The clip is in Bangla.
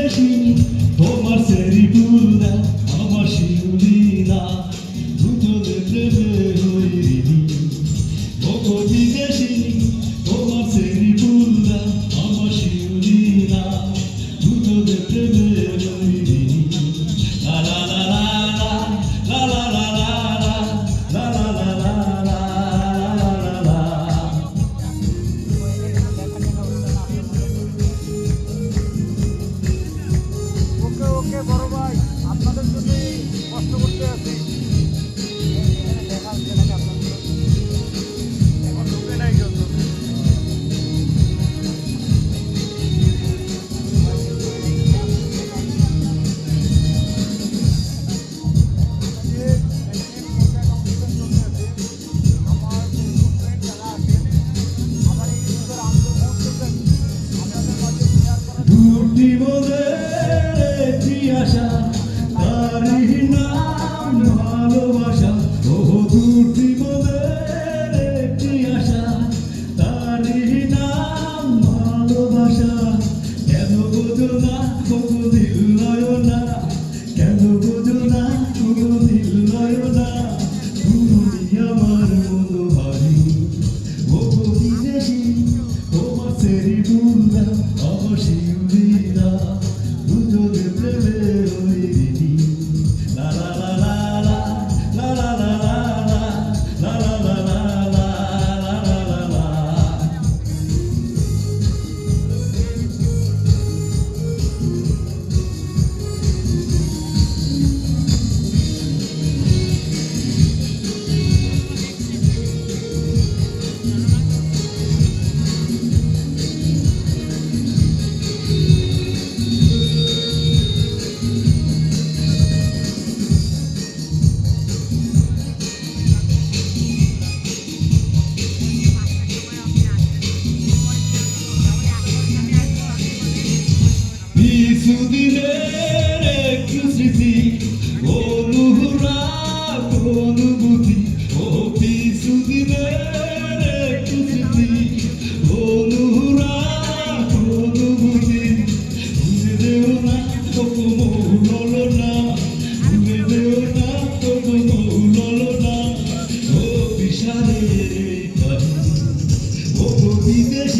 বিদেশিনী তোমার সেরি ফুলদা আমার শিউলিরা দুজনে প্রেমে হইনি ও বিদেশিনী তোমার সেরি ফুলদা আমার শিউলিরা দুজনে প্রেমে হইনি লা লা লা লা লা লা লা লা লা লা লা লা লা ওকে বড় ভাই আপনাদের জন্য কষ্ট করতে আছি দেখা হচ্ছে নাকি আপনাদের এখন ঢুকে নাই কিন্তু আশা তারই নাম ভালোবাসা ও দুটি মনের একটি আশা তারই নাম ভালোবাসা কেন বোঝো না কোনদিন লয় না কেন বোঝো না কোনদিন লয় না তুমি আমার মনো ভারী ও বিদেশি তোমার সেরি ফুলদা আমার শিউলিরা দুজনে প্রেমে হইনি লা লা লা লা লা লা লা লা লা লা লা লা লা লা লা কিছুদিনের একটু স্মৃতি অনুরাগ অনুভূতি ও কিছুদিনের একটু স্মৃতি অনুরাগ অনুভূতি ভুলে দেও না তোকে মৌল না ভুলে দেও না তোকে মৌল না ও বিশালের ও বিদেশি